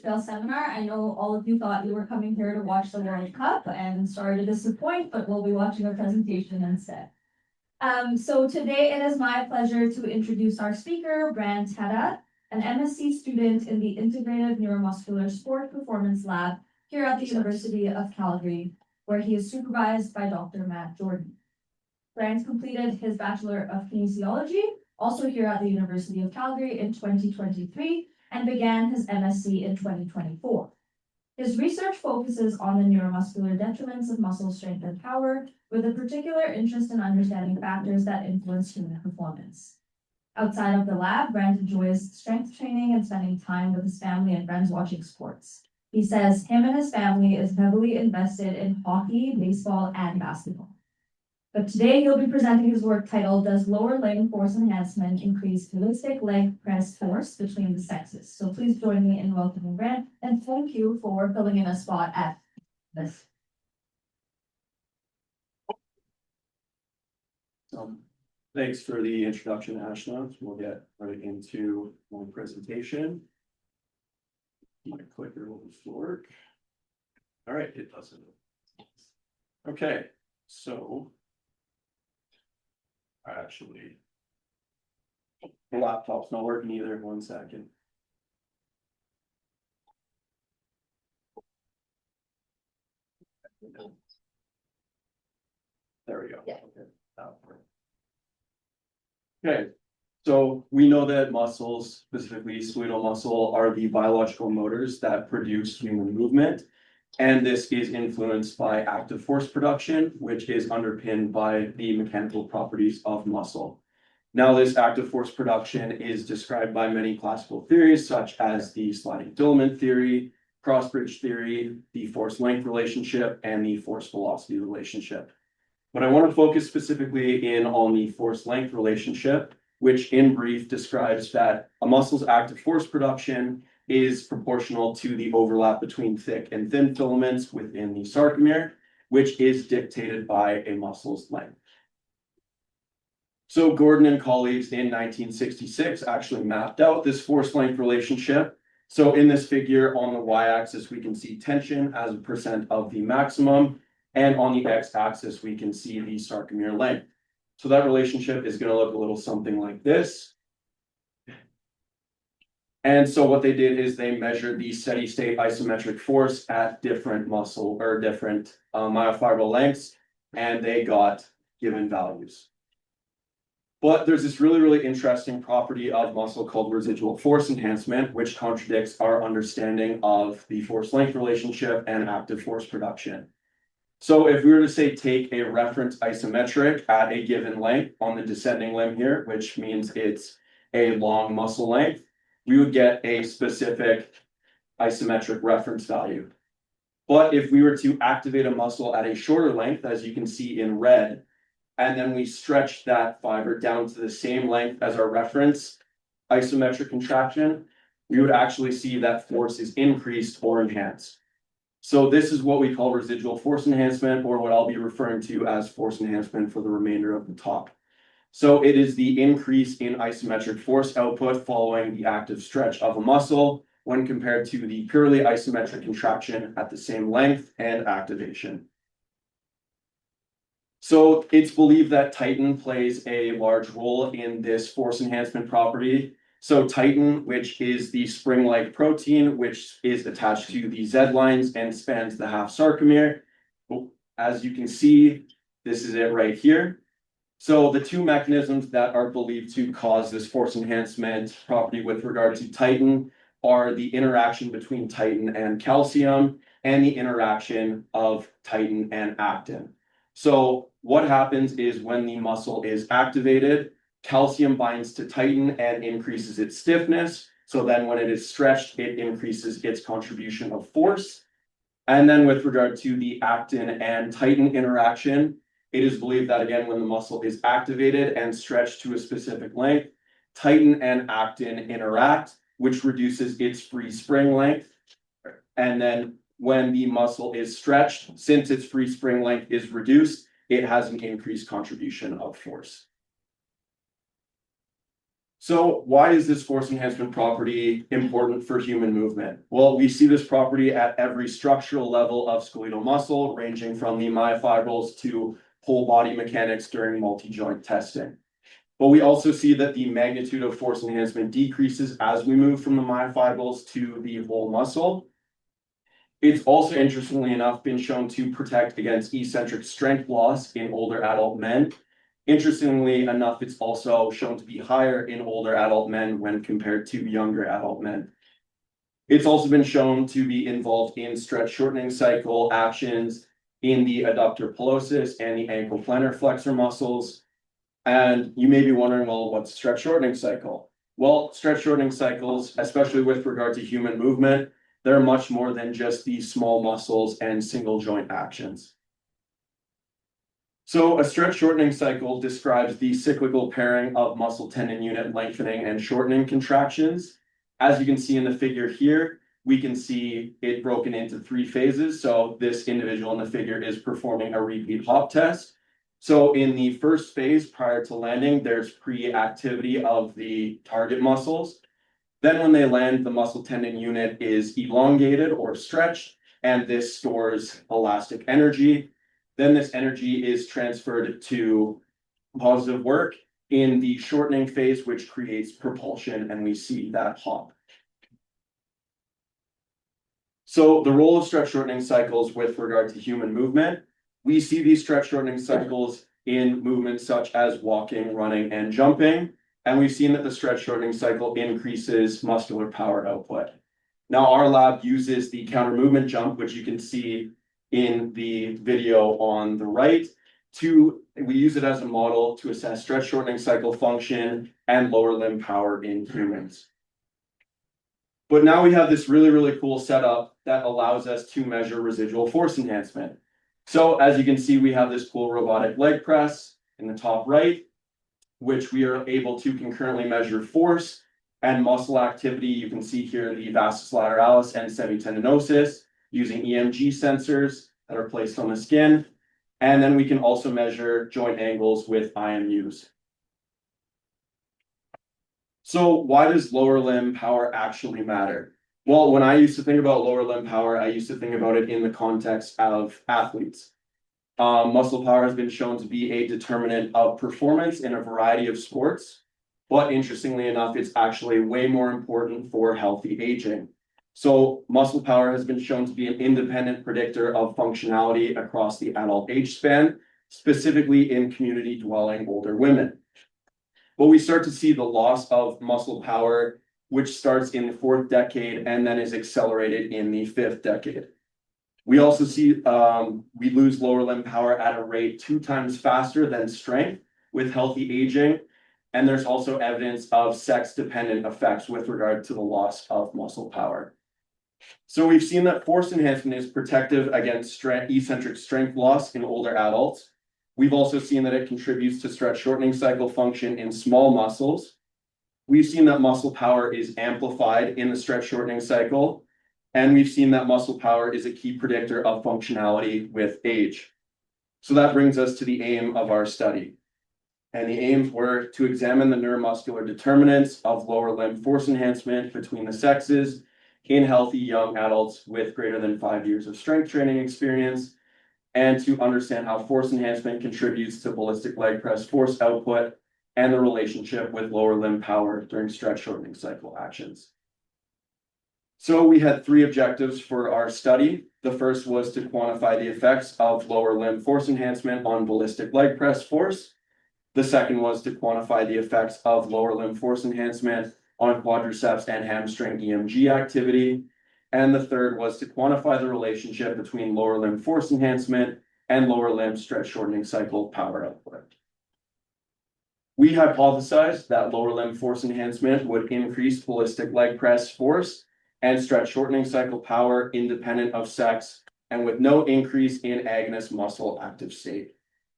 Trail seminar. I know all of you thought you were coming here to watch the World Cup, and sorry to disappoint, but we'll be watching a presentation instead. So today it is my pleasure to introduce our speaker, Brant Haddad, an MSc student in the Integrative Neuromuscular Sport Performance Lab here at the University of Calgary, where he is supervised by Dr. Matt Jordan. Brant completed his Bachelor of Kinesiology, also here at the University of Calgary in 2023, and began his MSc in 2024. His research focuses on the neuromuscular detriments of muscle strength and power, with a particular interest in understanding factors that influence human performance. Outside of the lab, Brant enjoys strength training and spending time with his family and friends watching sports. He says him and his family is heavily invested in hockey, baseball, and basketball. But today he'll be presenting his work titled, Does Lower Leg Force Enhancement Increase Ballistic Leg Press Force Between the Sexes? So please join me in welcoming Brant, and thank you for filling in a spot at this. Thanks for the introduction, Ashna. We'll get right into my presentation. My clicker will work. All right, it doesn't. Okay, so actually, the laptop's not working either. 1 second. There we go. Yeah. Okay, so we know that muscles, specifically skeletal muscle, are the biological motors that produce human movement. And this is influenced by active force production, which is underpinned by the mechanical properties of muscle. Now, this active force production is described by many classical theories, such as the sliding filament theory, cross-bridge theory, the force-length relationship, and the force-velocity relationship. But I want to focus specifically in on the force-length relationship, which in brief describes that a muscle's active force production is proportional to the overlap between thick and thin filaments within the sarcomere, which is dictated by a muscle's length. So Gordon and colleagues in 1966 actually mapped out this force-length relationship. So in this figure on the y-axis, we can see tension as a percent of the maximum, and on the x-axis, we can see the sarcomere length. So that relationship is going to look a little something like this. And so what they did is they measured the steady state isometric force at different muscle or different myofibril lengths, and they got given values. But there's this really interesting property of muscle called residual force enhancement, which contradicts our understanding of the force-length relationship and active force production. So if we were to say take a reference isometric at a given length on the descending limb here, which means it's a long muscle length, we would get a specific isometric reference value. But if we were to activate a muscle at a shorter length, as you can see in red, and then we stretch that fiber down to the same length as our reference isometric contraction, we would actually see that force is increased or enhanced. So this is what we call residual force enhancement, or what I'll be referring to as force enhancement for the remainder of the talk. So it is the increase in isometric force output following the active stretch of a muscle when compared to the purely isometric contraction at the same length and activation. So it's believed that titin plays a large role in this force enhancement property. So titin, which is the spring-like protein, which is attached to the Z lines and spans the half sarcomere. As you can see, this is it right here. So the two mechanisms that are believed to cause this force enhancement property with regard to titin are the interaction between titin and calcium and the interaction of titin and actin. So what happens is when the muscle is activated, calcium binds to titin and increases its stiffness. So then when it is stretched, it increases its contribution of force. And then with regard to the actin and titin interaction, it is believed that again, when the muscle is activated and stretched to a specific length, titin and actin interact, which reduces its free spring length. And then when the muscle is stretched, since its free spring length is reduced, it has an increased contribution of force. So why is this force enhancement property important for human movement? Well, we see this property at every structural level of skeletal muscle, ranging from the myofibrils to whole body mechanics during multi-joint testing. But we also see that the magnitude of force enhancement decreases as we move from the myofibrils to the whole muscle. It's also, interestingly enough, been shown to protect against eccentric strength loss in older adult men. Interestingly enough, it's also shown to be higher in older adult men when compared to younger adult men. It's also been shown to be involved in stretch shortening cycle actions in the adductor polosus and the ankle plantar flexor muscles. And you may be wondering, well, what's stretch shortening cycle? Well, stretch shortening cycles, especially with regard to human movement, they're much more than just these small muscles and single joint actions. So a stretch shortening cycle describes the cyclical pairing of muscle tendon unit lengthening and shortening contractions. As you can see in the figure here, we can see it broken into 3 phases. So this individual in the figure is performing a repeat hop test. So in the first phase, prior to landing, there's pre-activity of the target muscles. Then when they land, the muscle tendon unit is elongated or stretched, and this stores elastic energy. Then this energy is transferred to positive work in the shortening phase, which creates propulsion, and we see that hop. So the role of stretch shortening cycles with regard to human movement, we see these stretch shortening cycles in movements such as walking, running, and jumping. And we've seen that the stretch shortening cycle increases muscular power output. Now, our lab uses the counter movement jump, which you can see in the video on the right, we use it as a model to assess stretch shortening cycle function and lower limb power in humans. But now we have this really, really cool setup that allows us to measure residual force enhancement. So as you can see, we have this cool robotic leg press in the top right, which we are able to concurrently measure force and muscle activity. You can see here the vastus lateralis and semitendinosus using EMG sensors that are placed on the skin. And then we can also measure joint angles with IMUs. So why does lower limb power actually matter? Well, when I used to think about lower limb power, I used to think about it in the context of athletes. Muscle power has been shown to be a determinant of performance in a variety of sports, but interestingly enough, it's actually way more important for healthy aging. So muscle power has been shown to be an independent predictor of functionality across the adult age span, specifically in community dwelling older women. But we start to see the loss of muscle power, which starts in the 4th decade and then is accelerated in the 5th decade. We also see we lose lower limb power at a rate 2 times faster than strength with healthy aging. And there's also evidence of sex-dependent effects with regard to the loss of muscle power. So we've seen that force enhancement is protective against eccentric strength loss in older adults. We've also seen that it contributes to stretch shortening cycle function in small muscles. We've seen that muscle power is amplified in the stretch shortening cycle. And we've seen that muscle power is a key predictor of functionality with age. So that brings us to the aim of our study. And the aims were to examine the neuromuscular determinants of lower limb force enhancement between the sexes in healthy young adults with greater than 5 years of strength training experience, and to understand how force enhancement contributes to ballistic leg press force output and the relationship with lower limb power during stretch shortening cycle actions. So we had 3 objectives for our study. The first was to quantify the effects of lower limb force enhancement on ballistic leg press force. The second was to quantify the effects of lower limb force enhancement on quadriceps and hamstring EMG activity. And the third was to quantify the relationship between lower limb force enhancement and lower limb stretch shortening cycle power output. We hypothesized that lower limb force enhancement would increase ballistic leg press force and stretch shortening cycle power independent of sex and with no increase in agonist muscle active state.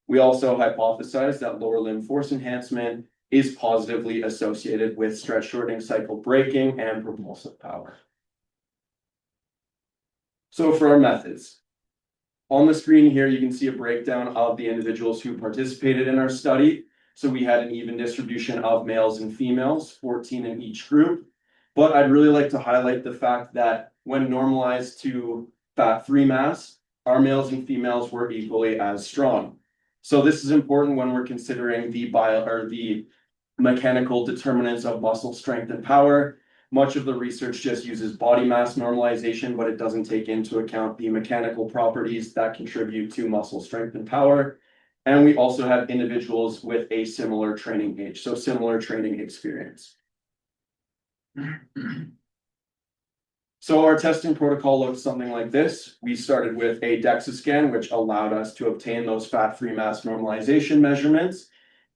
We also hypothesized that lower limb force enhancement is positively associated with stretch shortening cycle braking and propulsive power. So for our methods, on the screen here, you can see a breakdown of the individuals who participated in our study. So we had an even distribution of males and females, 14 in each group. But I'd really like to highlight the fact that when normalized to fat-free mass, our males and females were equally as strong. So this is important when we're considering the mechanical determinants of muscle strength and power. Much of the research just uses body mass normalization, but it doesn't take into account the mechanical properties that contribute to muscle strength and power. And we also have individuals with a similar training age, so similar training experience. So our testing protocol looks something like this. We started with a DEXA scan, which allowed us to obtain those fat-free mass normalization measurements.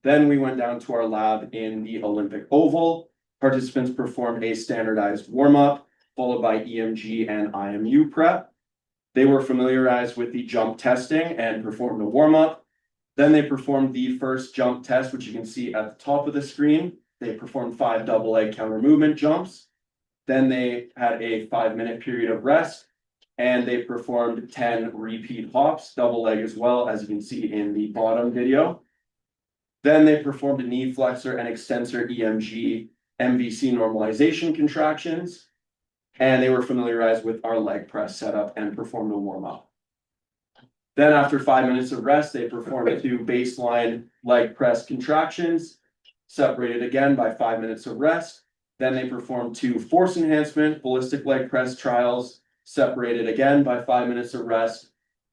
Then we went down to our lab in the Olympic Oval. Participants performed a standardized warm-up, followed by EMG and IMU prep. They were familiarized with the jump testing and performed a warm-up. Then they performed the first jump test, which you can see at the top of the screen. They performed 5 double leg counter movement jumps. Then they had a 5-minute period of rest, and they performed 10 repeat hops, double leg as well, as you can see in the bottom video. Then they performed a knee flexor and extensor EMG MVC normalization contractions, and they were familiarized with our leg press setup and performed a warm-up. Then after 5 minutes of rest, they performed 2 baseline leg press contractions, separated again by 5 minutes of rest. Then they performed 2 force enhancement ballistic leg press trials, separated again by 5 minutes of rest,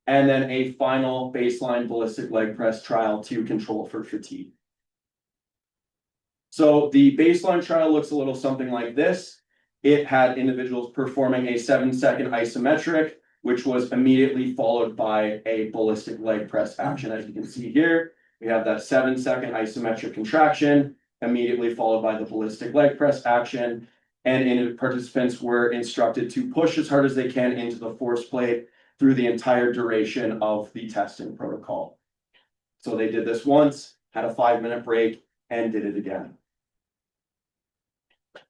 and then a final baseline ballistic leg press trial to control for fatigue. So the baseline trial looks a little something like this. It had individuals performing a 7-second isometric, which was immediately followed by a ballistic leg press action. As you can see here, we have that 7-second isometric contraction, immediately followed by the ballistic leg press action. And participants were instructed to push as hard as they can into the force plate through the entire duration of the testing protocol. So they did this once, had a 5-minute break, and did it again.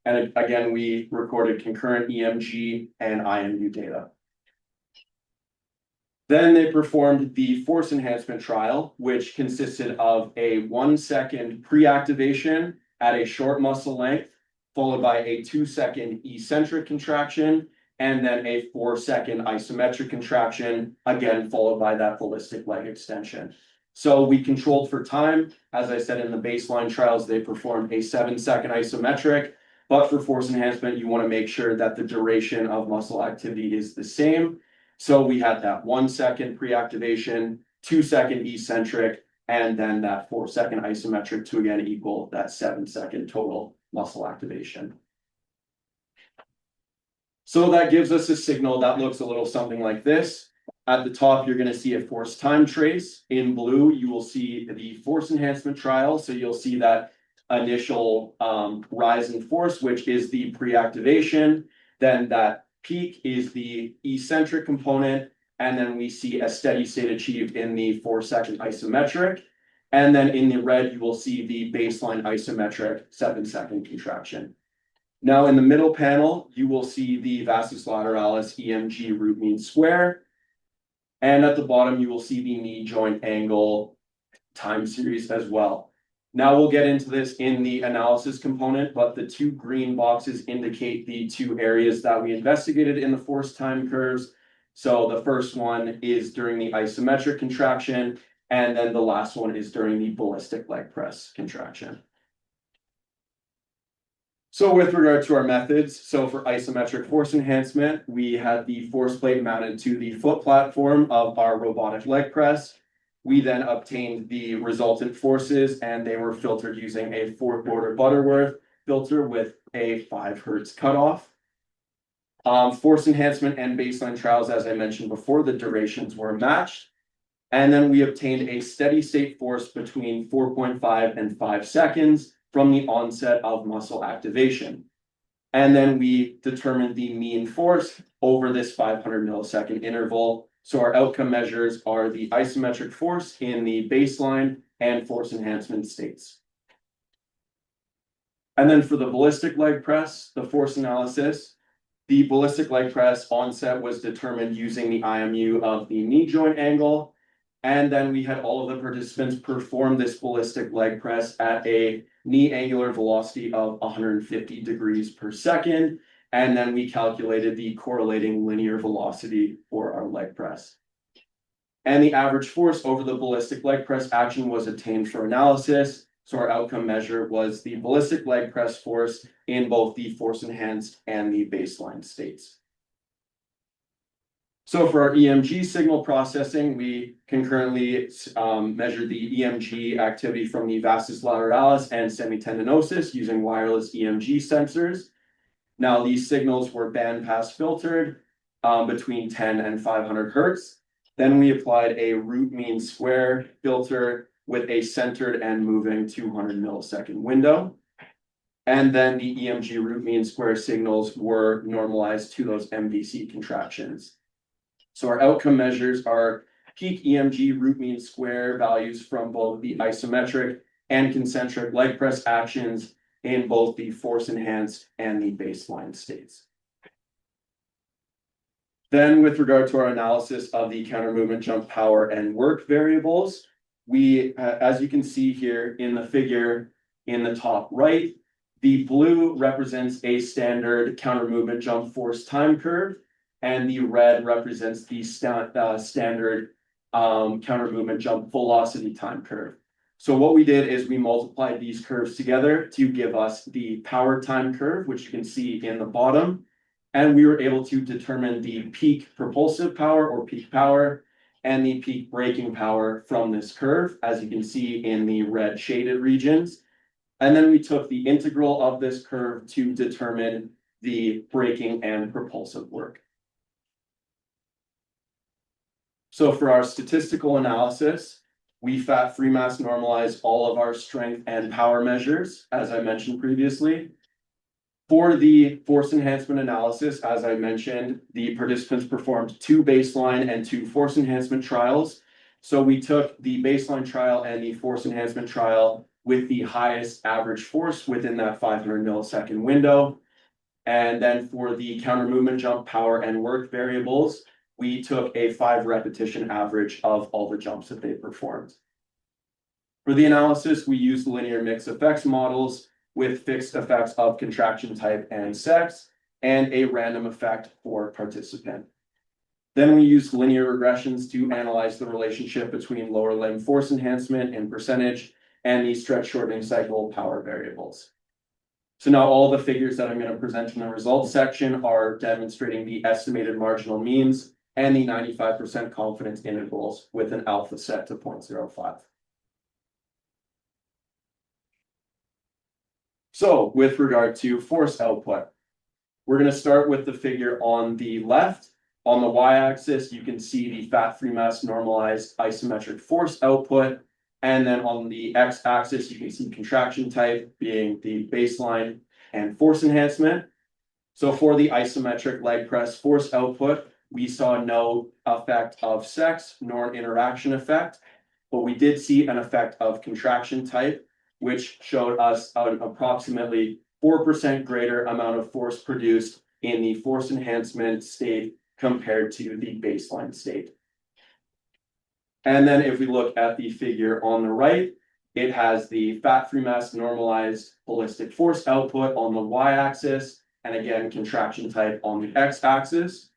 And again, we recorded concurrent EMG and IMU data. Then they performed the force enhancement trial, which consisted of a 1-second pre-activation at a short muscle length, followed by a 2-second eccentric contraction, and then a 4-second isometric contraction, again, followed by that ballistic leg extension. So we controlled for time. As I said, in the baseline trials, they performed a 7-second isometric, but for force enhancement, you want to make sure that the duration of muscle activity is the same. So we had that 1-second pre-activation, 2-second eccentric, and then that 4-second isometric to again equal that 7-second total muscle activation. So that gives us a signal that looks a little something like this. At the top, you're going to see a force time trace. In blue, you will see the force enhancement trial. So you'll see that initial rise in force, which is the pre-activation. Then that peak is the eccentric component. And then we see a steady state achieved in the 4-second isometric. And then in the red, you will see the baseline isometric 7-second contraction. Now in the middle panel, you will see the vastus lateralis EMG root mean square. And at the bottom, you will see the knee joint angle time series as well. Now we'll get into this in the analysis component, but the 2 green boxes indicate the 2 areas that we investigated in the force time curves. So the first one is during the isometric contraction, and then the last one is during the ballistic leg press contraction. So with regard to our methods, so for isometric force enhancement, we had the force plate mounted to the foot platform of our robotic leg press. We then obtained the resultant forces, and they were filtered using a 4-quarter Butterworth filter with a 5 Hertz cutoff. Force enhancement and baseline trials, as I mentioned before, the durations were matched. And then we obtained a steady state force between 4.5 and 5 seconds from the onset of muscle activation. And then we determined the mean force over this 500 millisecond interval. So our outcome measures are the isometric force in the baseline and force enhancement states. And then for the ballistic leg press, the force analysis, the ballistic leg press onset was determined using the IMU of the knee joint angle. And then we had all of the participants perform this ballistic leg press at a knee angular velocity of 150 degrees per second. And then we calculated the correlating linear velocity for our leg press. And the average force over the ballistic leg press action was obtained for analysis. So our outcome measure was the ballistic leg press force in both the force enhanced and the baseline states. So for our EMG signal processing, we concurrently measured the EMG activity from the vastus lateralis and semitendinosus using wireless EMG sensors. Now these signals were bandpass filtered between 10 and 500 hertz. Then we applied a root mean square filter with a centered and moving 200 millisecond window. And then the EMG root mean square signals were normalized to those MVC contractions. So our outcome measures are peak EMG root mean square values from both the isometric and concentric leg press actions in both the force enhanced and the baseline states. Then with regard to our analysis of the counter movement jump power and work variables, we, as you can see here in the figure in the top right, the blue represents a standard counter movement jump force time curve, and the red represents the standard counter movement jump velocity time curve. So what we did is we multiplied these curves together to give us the power time curve, which you can see in the bottom. And we were able to determine the peak propulsive power or peak power and the peak braking power from this curve, as you can see in the red shaded regions. And then we took the integral of this curve to determine the braking and propulsive work. So for our statistical analysis, we fat-free mass normalized all of our strength and power measures, as I mentioned previously. For the force enhancement analysis, as I mentioned, the participants performed 2 baseline and 2 force enhancement trials. So we took the baseline trial and the force enhancement trial with the highest average force within that 500 millisecond window. And then for the counter movement jump power and work variables, we took a 5 repetition average of all the jumps that they performed. For the analysis, we used linear mixed effects models with fixed effects of contraction type and sex, and a random effect for participant. Then we used linear regressions to analyze the relationship between lower limb force enhancement in percentage and the stretch shortening cycle power variables. So now all the figures that I'm going to present in the results section are demonstrating the estimated marginal means and the 95% confidence intervals with an alpha set to 0.05. So with regard to force output, we're going to start with the figure on the left. On the y-axis, you can see the fat-free mass normalized isometric force output. And then on the x-axis, you can see contraction type being the baseline and force enhancement. So for the isometric leg press force output, we saw no effect of sex nor interaction effect, but we did see an effect of contraction type, which showed us an approximately 4% greater amount of force produced in the force enhancement state compared to the baseline state. And then if we look at the figure on the right, it has the fat-free mass normalized ballistic force output on the y-axis, and again, contraction type on the x-axis.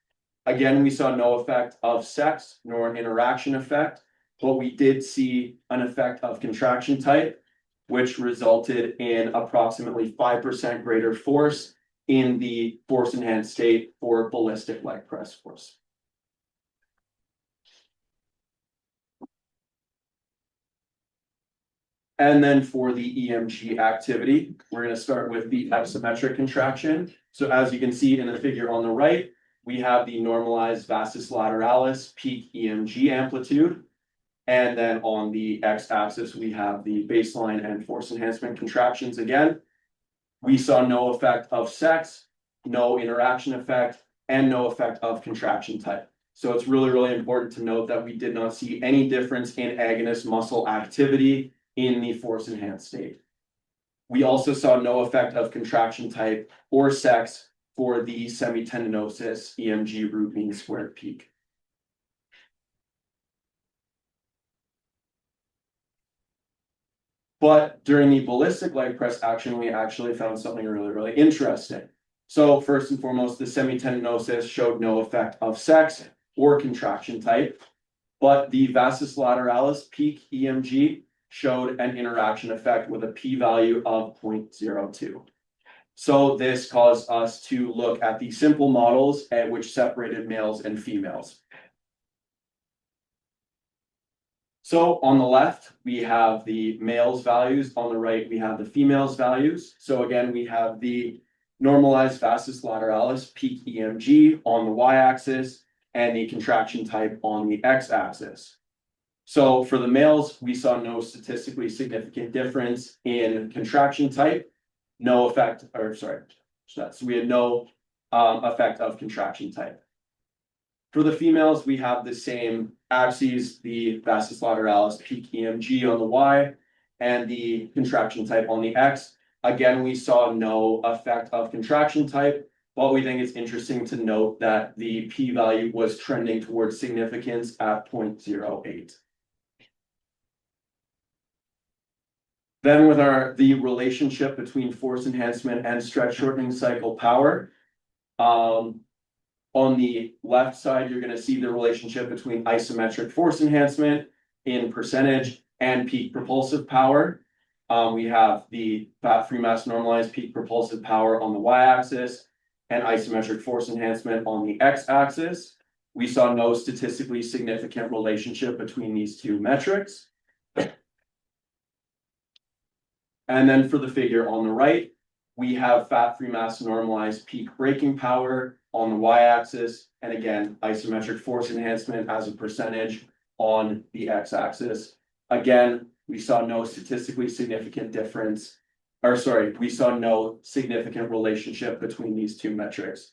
Again, we saw no effect of sex nor an interaction effect, but we did see an effect of contraction type, which resulted in approximately 5% greater force in the force enhanced state for ballistic leg press force. And then for the EMG activity, we're going to start with the isometric contraction. So as you can see in the figure on the right, we have the normalized vastus lateralis peak EMG amplitude. And then on the x-axis, we have the baseline and force enhancement contractions again. We saw no effect of sex, no interaction effect, and no effect of contraction type. So it's really, really important to note that we did not see any difference in agonist muscle activity in the force enhanced state. We also saw no effect of contraction type or sex for the semitendinosus EMG root mean squared peak. But during the ballistic leg press action, we actually found something really, really interesting. So first and foremost, the semitendinosus showed no effect of sex or contraction type, but the vastus lateralis peak EMG showed an interaction effect with a p-value of 0.02. So this caused us to look at the simple models at which separated males and females. So on the left, we have the males values. On the right, we have the females values. So again, we have the normalized vastus lateralis peak EMG on the y-axis and the contraction type on the x-axis. So for the males, we saw no statistically significant difference in contraction type, no effect, or sorry, so we had no effect of contraction type. For the females, we have the same axes, the vastus lateralis peak EMG on the y and the contraction type on the x. Again, we saw no effect of contraction type, but we think it's interesting to note that the p-value was trending towards significance at 0.08. Then with the relationship between force enhancement and stretch shortening cycle power, on the left side, you're going to see the relationship between isometric force enhancement in percentage and peak propulsive power. We have the fat-free mass normalized peak propulsive power on the y-axis and isometric force enhancement on the x-axis. We saw no statistically significant relationship between these two metrics. And then for the figure on the right, we have fat-free mass normalized peak braking power on the y-axis, and again, isometric force enhancement as a percentage on the x-axis. Again, we saw no statistically significant difference, or sorry, we saw no significant relationship between these two metrics.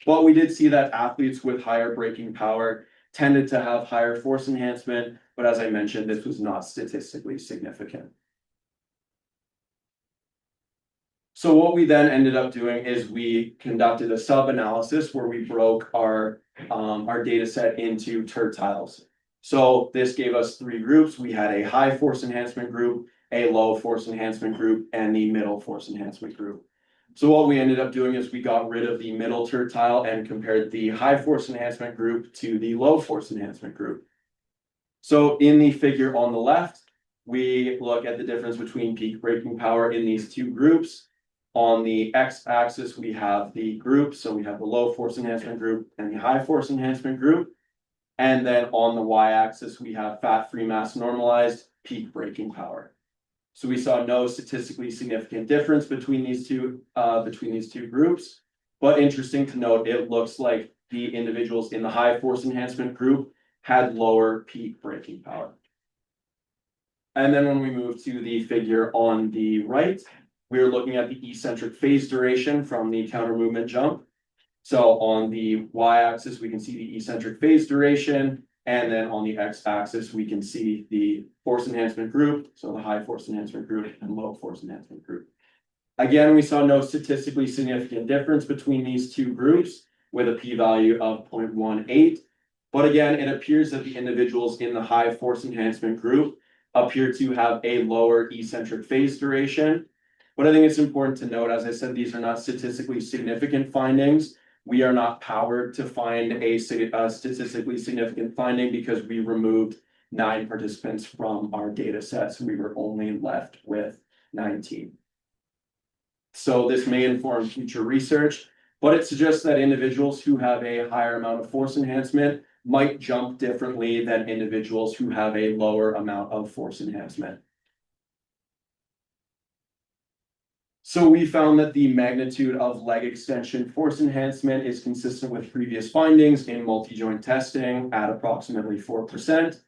But we did see that athletes with higher braking power tended to have higher force enhancement, but as I mentioned, this was not statistically significant. So what we then ended up doing is we conducted a sub-analysis where we broke our data set into tertiles. So this gave us 3 groups. We had a high force enhancement group, a low force enhancement group, and the middle force enhancement group. So what we ended up doing is we got rid of the middle tertile and compared the high force enhancement group to the low force enhancement group. So in the figure on the left, we look at the difference between peak braking power in these 2 groups. On the x-axis, we have the groups, so we have the low force enhancement group and the high force enhancement group. And then on the y-axis, we have fat-free mass normalized peak braking power. So we saw no statistically significant difference between these two groups. But interesting to note, it looks like the individuals in the high force enhancement group had lower peak braking power. And then when we move to the figure on the right, we're looking at the eccentric phase duration from the counter movement jump. So on the y-axis, we can see the eccentric phase duration. And then on the x-axis, we can see the force enhancement group. So the high force enhancement group and low force enhancement group. Again, we saw no statistically significant difference between these 2 groups with a p-value of 0.18. But again, it appears that the individuals in the high force enhancement group appear to have a lower eccentric phase duration. But I think it's important to note, as I said, these are not statistically significant findings. We are not powered to find a statistically significant finding because we removed 9 participants from our data set, so we were only left with 19. So this may inform future research, but it suggests that individuals who have a higher amount of force enhancement might jump differently than individuals who have a lower amount of force enhancement. So we found that the magnitude of leg extension force enhancement is consistent with previous findings in multi-joint testing at approximately 4%.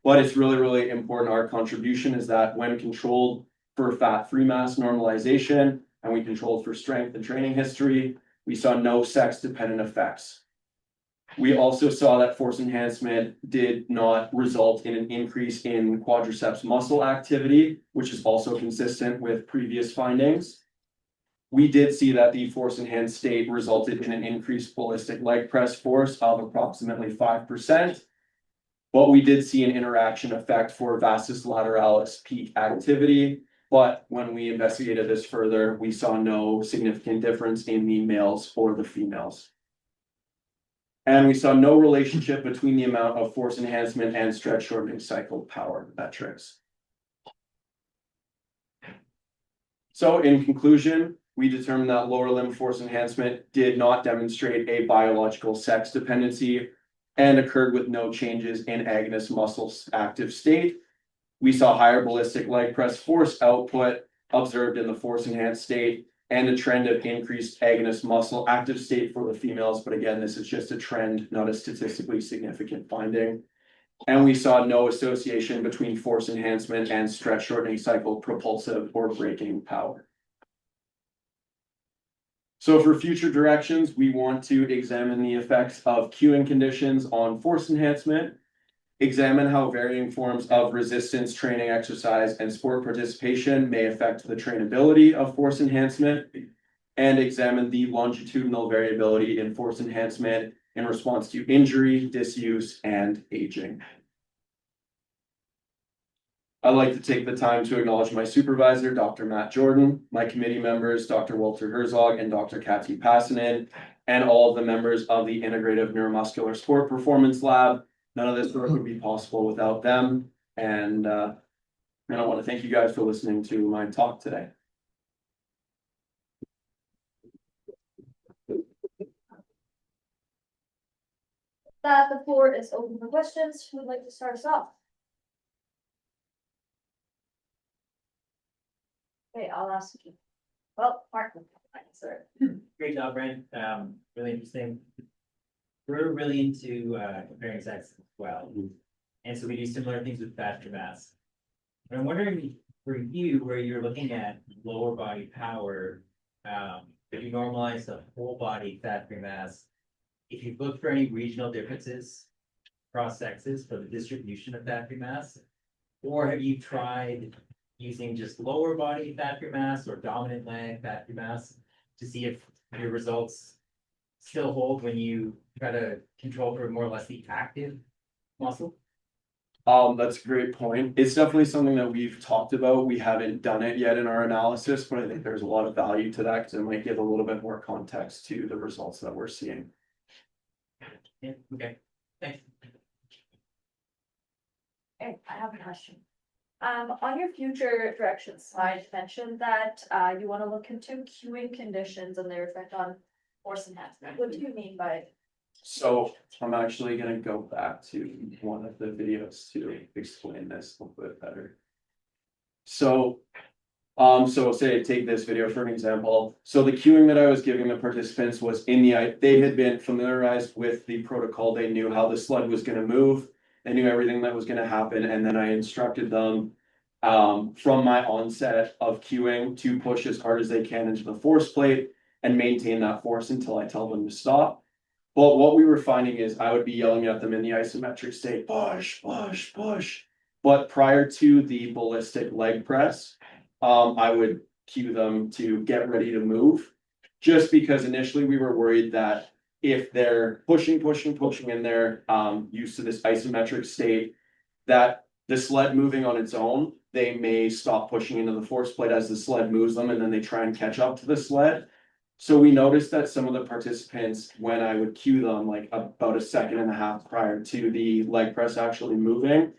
But it's really, really important. Our contribution is that when controlled for fat-free mass normalization and we controlled for strength and training history, we saw no sex-dependent effects. We also saw that force enhancement did not result in an increase in quadriceps muscle activity, which is also consistent with previous findings. We did see that the force enhanced state resulted in an increased ballistic leg press force of approximately 5%, but we did see an interaction effect for vastus lateralis peak activity, But when we investigated this further, we saw no significant difference in the males or the females. And we saw no relationship between the amount of force enhancement and stretch shortening cycle power metrics. So in conclusion, we determined that lower limb force enhancement did not demonstrate a biological sex dependency and occurred with no changes in agonist muscles active state. We saw higher ballistic leg press force output observed in the force enhanced state and a trend of increased agonist muscle active state for the females. But again, this is just a trend, not a statistically significant finding. And we saw no association between force enhancement and stretch shortening cycle propulsive or braking power. So for future directions, we want to examine the effects of cueing conditions on force enhancement, examine how varying forms of resistance training exercise and sport participation may affect the trainability of force enhancement, and examine the longitudinal variability in force enhancement in response to injury, disuse, and aging. I'd like to take the time to acknowledge my supervisor, Dr. Matt Jordan, my committee members, Dr. Walter Herzog and Dr. Kati Passanen, and all of the members of the Integrative Neuromuscular Sport Performance Lab. None of this work would be possible without them. And I want to thank you guys for listening to my talk today. The floor is open for questions. Who would like to start us off? Okay, I'll ask you. Well, Mark, sir. Great job, Brent. Really interesting. We're really into comparing sex as well. And so we do similar things with fat to mass. And I'm wondering for you, where you're looking at lower body power, if you normalize the whole body fat free mass, if you've looked for any regional differences across sexes for the distribution of fat free mass, or have you tried using just lower body fat free mass or dominant leg fat free mass to see if your results still hold when you try to control for more or less the active muscle? That's a great point. It's definitely something that we've talked about. We haven't done it yet in our analysis, but I think there's a lot of value to that because it might give a little bit more context to the results that we're seeing. Yeah, okay, thanks. Okay, I have a question. On your future directions slide, you mentioned that you want to look into cueing conditions and their effect on force enhancement. What do you mean by it? So I'm actually going to go back to one of the videos to explain this a little bit better. So say take this video for an example. So the cueing that I was giving the participants was they had been familiarized with the protocol. They knew how the sled was going to move. They knew everything that was going to happen. And then I instructed them from my onset of cueing to push as hard as they can into the force plate and maintain that force until I tell them to stop. But what we were finding is I would be yelling at them in the isometric state, push, push, push. But prior to the ballistic leg press, I would cue them to get ready to move, just because initially we were worried that if they're pushing and they're used to this isometric state, that the sled moving on its own, they may stop pushing into the force plate as the sled moves them, and then they try and catch up to the sled. So we noticed that some of the participants, when I would cue them like about a second and a half prior to the leg press actually moving,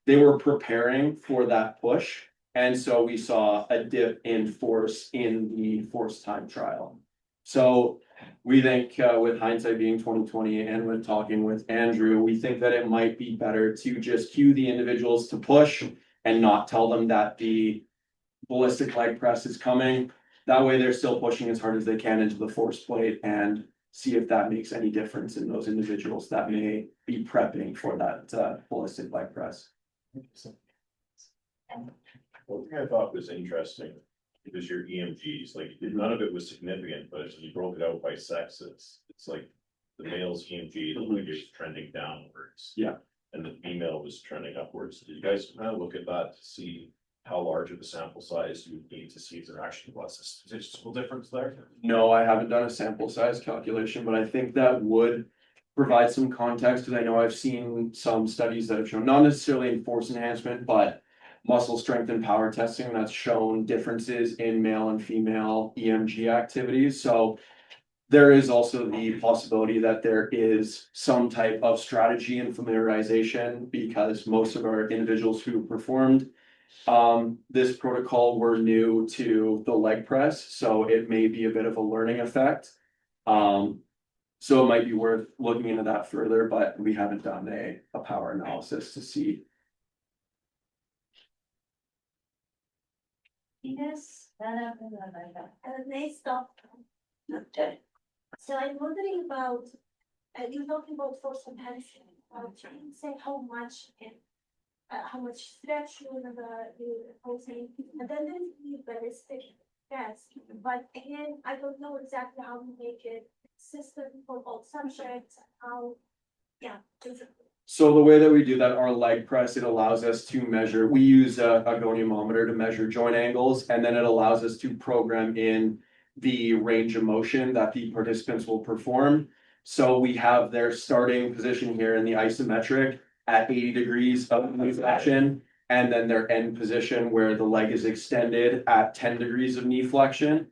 they were preparing for that push. And so we saw a dip in force in the force time trial. So we think with hindsight being 2020 and with talking with Andrew, we think that it might be better to just cue the individuals to push and not tell them that the ballistic leg press is coming. That way they're still pushing as hard as they can into the force plate and see if that makes any difference in those individuals that may be prepping for that ballistic leg press. One thing I thought was interesting was your EMGs, like none of it was significant, but as you broke it out by sex, it's like the male's EMG, the leg is trending downwards. Yeah. And the female was trending upwards. Did you guys kind of look at that to see how large of a sample size you would need to see if there actually was a statistical difference there? No, I haven't done a sample size calculation, but I think that would provide some context because I know I've seen some studies that have shown, not necessarily in force enhancement, but muscle strength and power testing that's shown differences in male and female EMG activities. So there is also the possibility that there is some type of strategy and familiarization because most of our individuals who performed this protocol were new to the leg press, so it may be a bit of a learning effect. So it might be worth looking into that further, but we haven't done a power analysis to see. Yes. They stopped. So I'm wondering about, you're talking about force enhancement, trying to say how much and how much stretch you're imposing, and then there's the ballistic test. But again, I don't know exactly how to make it consistent for all subjects, how, yeah. So the way that we do that, our leg press, it allows us to measure, we use a goniometer to measure joint angles, and then it allows us to program in the range of motion that the participants will perform. So we have their starting position here in the isometric at 80 degrees of knee flexion, and then their end position where the leg is extended at 10 degrees of knee flexion.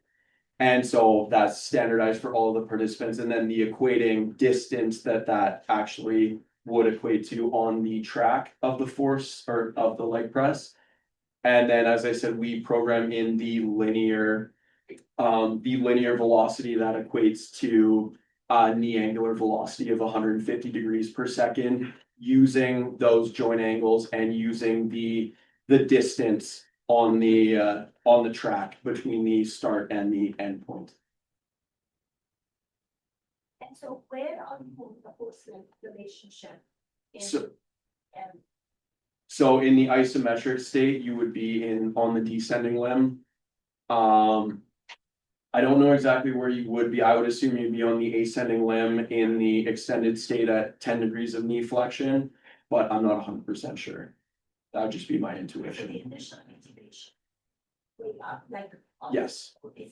And so that's standardized for all of the participants, and then the equating distance that actually would equate to on the track of the force or of the leg press. And then, as I said, we program in the linear velocity that equates to knee angular velocity of 150 degrees per second, using those joint angles and using the distance on the track between the start and the end point. And so where are you the force relationship? So- And So in the isometric state, you would be on the descending limb. I don't know exactly where you would be. I would assume you'd be on the ascending limb in the extended state at 10 degrees of knee flexion, but I'm not 100% sure. That would just be my for the intuition. initial motivation. We are like. Yes. Something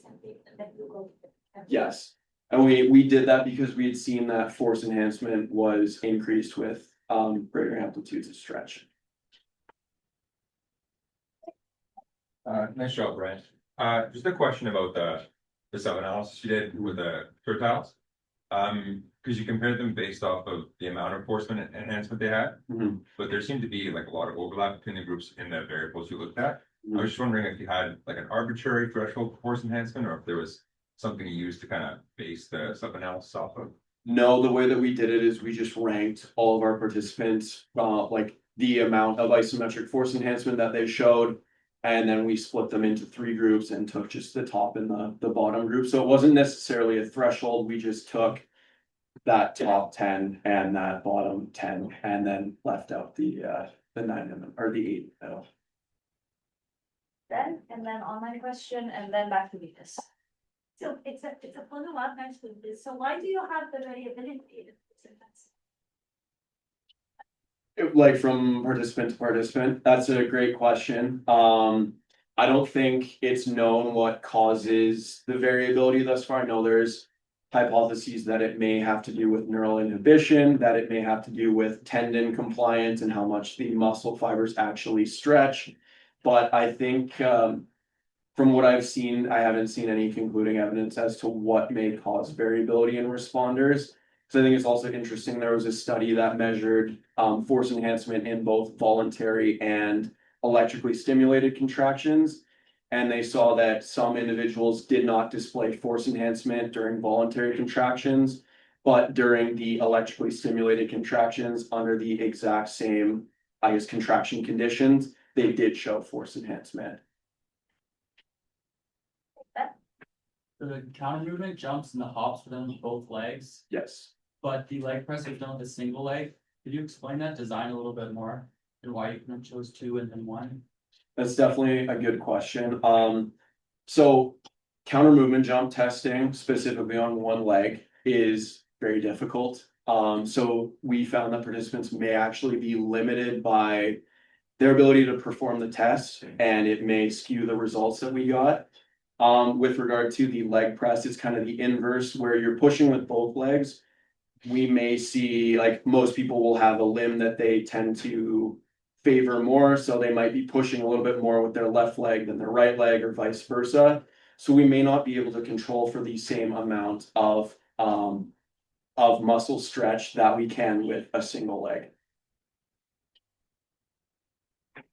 that you go. Yes. And we did that because we had seen that force enhancement was increased with greater amplitudes of stretch. Nice job, Brent. Just a question about the sub-analysis you did with the tertiles. Because you compared them based off of the amount of force enhancement they had, Mhm. but there seemed to be like a lot of overlap between the groups in the variables you looked at. I was just wondering if you had like an arbitrary threshold for force enhancement, or if there was something you used to kind of base the sub-analysis off of. No, the way that we did it is we just ranked all of our participants, like the amount of isometric force enhancement that they showed. And then we split them into 3 groups and took just the top and the bottom group. So it wasn't necessarily a threshold. We just took that top 10 and that bottom 10 and then left out the 9 or the 8 middle. Then, and then online question, and then back to Venus. So it's a follow-up next to this. So why do you have the variability? Like from participant to participant, that's a great question. I don't think it's known what causes the variability thus far. I know there's hypotheses that it may have to do with neural inhibition, that it may have to do with tendon compliance and how much the muscle fibers actually stretch. But I think from what I've seen, I haven't seen any concluding evidence as to what may cause variability in responders. So I think it's also interesting, there was a study that measured force enhancement in both voluntary and electrically stimulated contractions. And they saw that some individuals did not display force enhancement during voluntary contractions, but during the electrically stimulated contractions under the exact same, I guess, contraction conditions, they did show force enhancement. The counter movement jumps and the hops were done with both legs, Yes. but the leg press was done with a single leg. Could you explain that design a little bit more? And why you chose 2 and then 1? That's definitely a good question. So counter movement jump testing specifically on one leg is very difficult. So we found that participants may actually be limited by their ability to perform the test, and it may skew the results that we got. With regard to the leg press, it's kind of the inverse where you're pushing with both legs. We may see, like most people will have a limb that they tend to favor more, so they might be pushing a little bit more with their left leg than their right leg or vice versa. So we may not be able to control for the same amount of muscle stretch that we can with a single leg.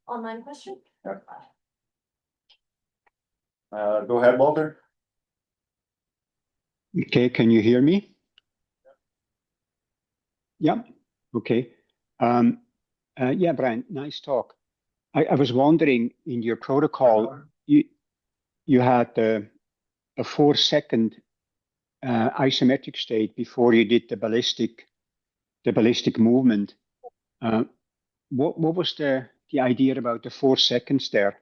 Online question? Go ahead, Walter. Okay, can you hear me? Yeah, okay. Yeah, Brian, nice talk. I was wondering, in your protocol, you had a 4-second isometric state before you did the ballistic movement. What was the idea about the 4 seconds there?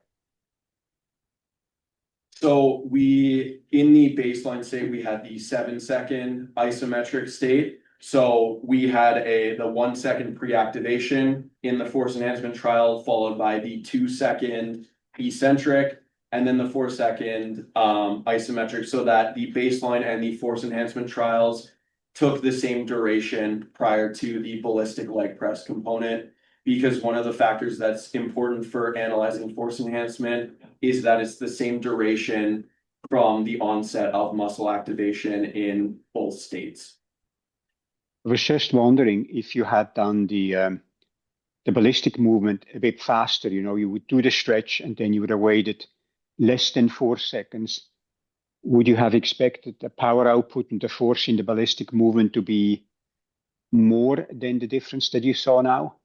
So in the baseline state, we had the 7-second isometric state. So we had the 1 second pre-activation in the force enhancement trial, followed by the 2-second eccentric, and then the 4-second isometric, so that the baseline and the force enhancement trials took the same duration prior to the ballistic leg press component. Because one of the factors that's important for analyzing force enhancement is that it's the same duration from the onset of muscle activation in both states. I was just wondering if you had done the ballistic movement a bit faster. You would do the stretch and then you would have waited less than 4 seconds. Would you have expected the power output and the force in the ballistic movement to be more than the difference that you saw now?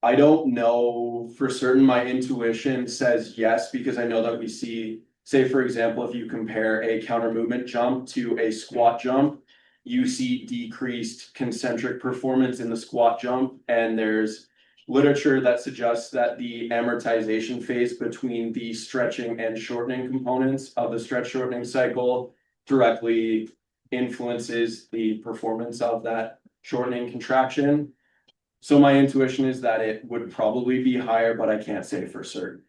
I don't know for certain. My intuition says yes, because I know that we see, say, for example, if you compare a counter movement jump to a squat jump, you see decreased concentric performance in the squat jump. And there's literature that suggests that the amortization phase between the stretching and shortening components of the stretch shortening cycle directly influences the performance of that shortening contraction. So my intuition is that it would probably be higher, but I can't say for certain.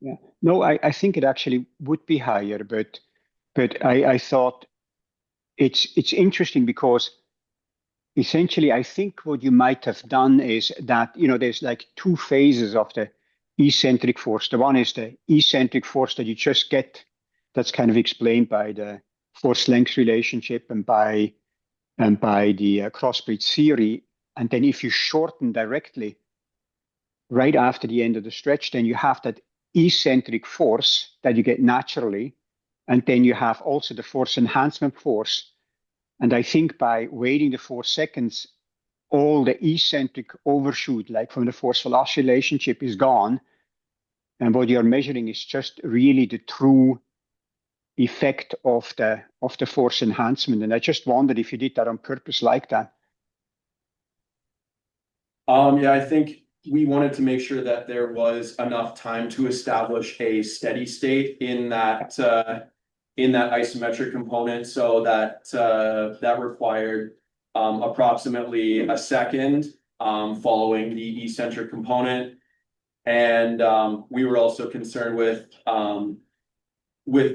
Yeah, no, I think it actually would be higher, but I thought it's interesting because essentially I think what you might have done is that, there's like 2 phases of the eccentric force. The one is the eccentric force that you just get, that's kind of explained by the force length relationship and by the cross-bridge theory. And then if you shorten directly right after the end of the stretch, then you have that eccentric force that you get naturally. And then you have also the force enhancement force. And I think by waiting the 4 seconds, all the eccentric overshoot, like from the force velocity relationship, is gone. And what you're measuring is just really the true effect of the force enhancement. And I just wondered if you did that on purpose like that. Yeah, I think we wanted to make sure that there was enough time to establish a steady state in that isometric component, so that required approximately a second following the eccentric component. And we were also concerned with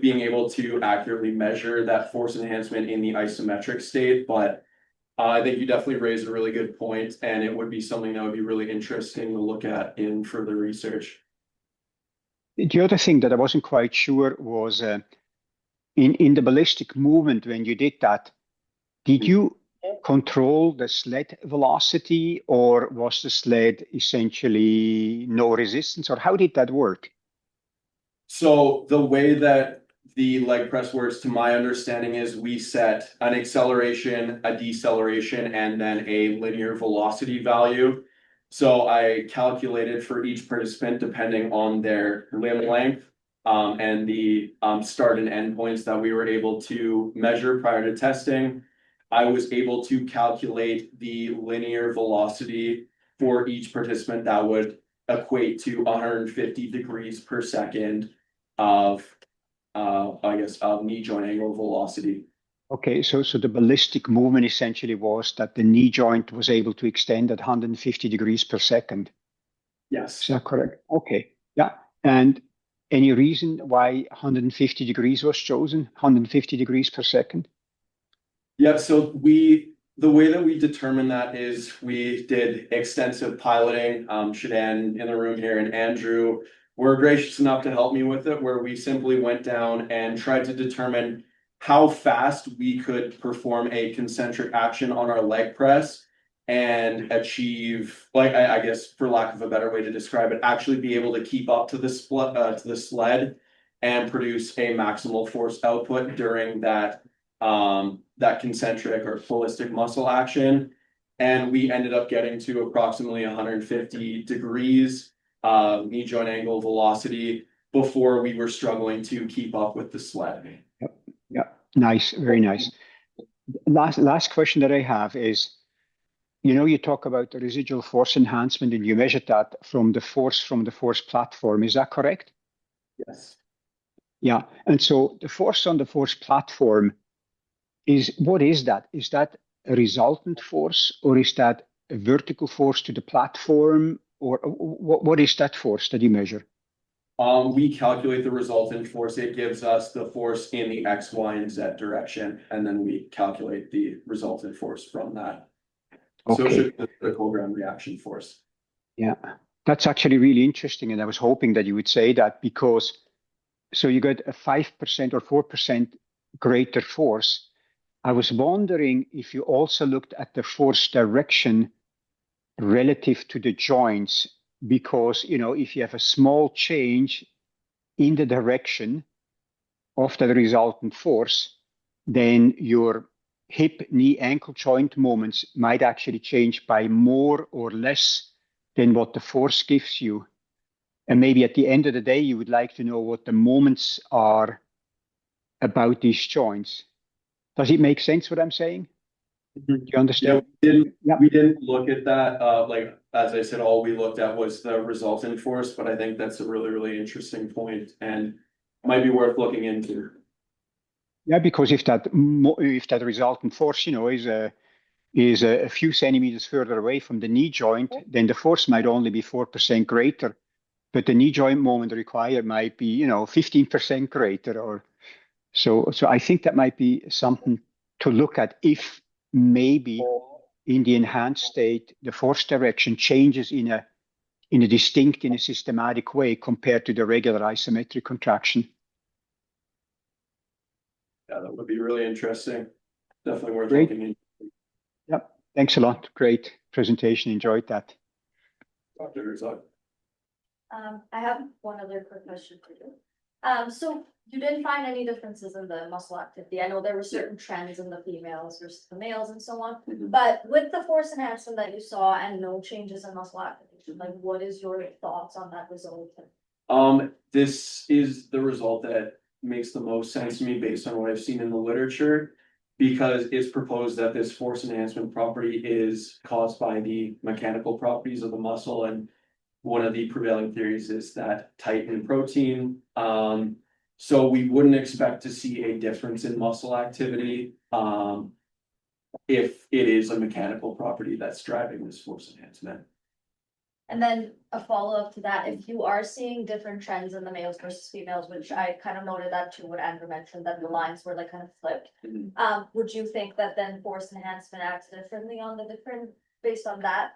being able to accurately measure that force enhancement in the isometric state. But I think you definitely raised a really good point, and it would be something that would be really interesting to look at in further research. The other thing that I wasn't quite sure was in the ballistic movement, when you did that, did you control the sled velocity, or was the sled essentially no resistance, or how did that work? So the way that the leg press works, to my understanding, is we set an acceleration, a deceleration, and then a linear velocity value. So I calculated for each participant, depending on their limb length, and the start and end points that we were able to measure prior to testing. I was able to calculate the linear velocity for each participant that would equate to 150 degrees per second of knee joint angle velocity. Okay, so the ballistic movement essentially was that the knee joint was able to extend at 150 degrees per second. Yes. Is that correct? Okay, yeah. And any reason why 150 degrees was chosen, 150 degrees per second? Yeah, so we The way that we determine that is we did extensive piloting, Shadan in the room here and Andrew were gracious enough to help me with it, where we simply went down and tried to determine how fast we could perform a concentric action on our leg press and achieve, like, I guess, for lack of a better way to describe it, actually be able to keep up to the sled and produce a maximal force output during that concentric or ballistic muscle action. And we ended up getting to approximately 150 degrees knee joint angle velocity before we were struggling to keep up with the sled. Yeah, nice, very nice. Last question that I have is, you talk about the residual force enhancement and you measured that from the force platform. Is that correct? Yes. Yeah. And so the force on the force platform what is that? Is that a resultant force or is that a vertical force to the platform or what is that force that you measure? We calculate the resultant force. It gives us the force in the X, Y, and Z direction, and then we calculate the resultant force from that. So it Okay. should be the critical ground reaction force. Yeah, that's actually really interesting. And I was hoping that you would say that because so you get a 5% or 4% greater force. I was wondering if you also looked at the force direction relative to the joints, because if you have a small change in the direction of the resultant force, then your hip, knee, ankle joint moments might actually change by more or less than what the force gives you. And maybe at the end of the day, you would like to know what the moments are about these joints. Does it make sense what I'm saying? Do you understand? We didn't look at that. Like, as I said, all we looked at was the resultant force, but I think that's a really, really interesting point and might be worth looking into. Yeah, because if that resultant force, is a few centimeters further away from the knee joint, then the force might only be 4% greater, but the knee joint moment required might be, 15% greater. Or so I think that might be something to look at if maybe in the enhanced state the force direction changes in a distinct, in a systematic way compared to the regular isometric contraction. Yeah, that would be really interesting. Definitely worth Great. looking into. Yep. Thanks a lot. Great presentation. Enjoyed that. Dr. Herzog. I have one other quick question for you. So you didn't find any differences in the muscle activity. I know there were certain trends in the females versus the males and so on, but with the force enhancement that you saw and no changes in muscle activation, like what is your thoughts on that result? This is the result that makes the most sense to me based on what I've seen in the literature, because it's proposed that this force enhancement property is caused by the mechanical properties of the muscle. And one of the prevailing theories is that titin protein. So we wouldn't expect to see a difference in muscle activity if it is a mechanical property that's driving this force enhancement. And then a follow-up to that, if you are seeing different trends in the males versus females, which I kind of noted that too, what Andrew mentioned, that the lines were like kind of flipped. Would you think that then force enhancement acts differently on the different, based on that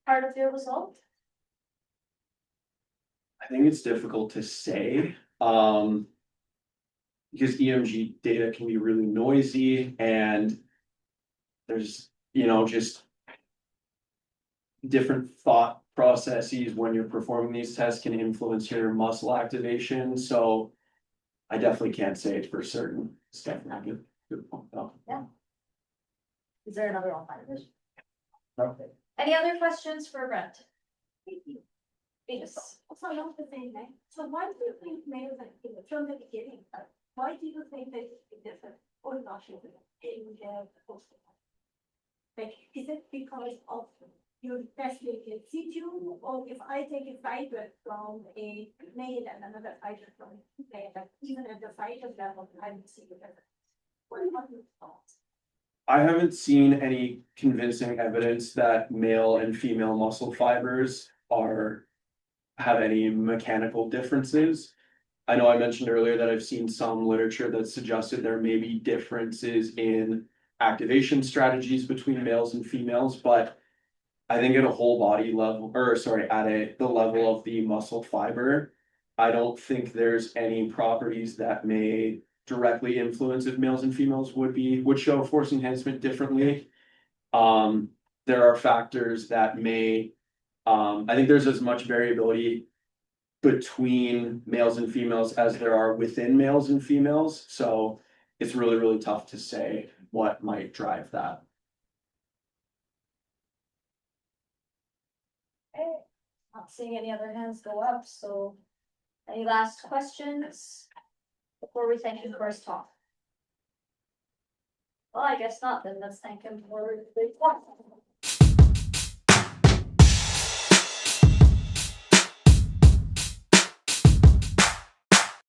part of your result? I think it's difficult to say, because EMG data can be really noisy and there's, just different thought processes when you're performing these tests can influence your muscle activation. So I definitely can't say it for certain. It's definitely a good point though. Yeah. Is there another one? Okay. Any other questions for Brent? Venus. So along the same line, so why do you think males and females from the beginning, why do you think they should be different or not in the post? Like, is it because of your testing in situ, or if I take a fiber from a male and another fiber from a female, like even at the fiber level, I would see the difference? What are your thoughts? I haven't seen any convincing evidence that male and female muscle fibers have any mechanical differences. I know I mentioned earlier that I've seen some literature that suggested there may be differences in activation strategies between males and females, but I think at a whole body level, or sorry, the level of the muscle fiber, I don't think there's any properties that may directly influence if males and females would show force enhancement differently. There are factors that may, I think there's as much variability between males and females as there are within males and females, so it's really, really tough to say what might drive that. Okay, not seeing any other hands go up, so any last questions before we thank him for his talk? Well, I guess not, then let's thank him for the talk.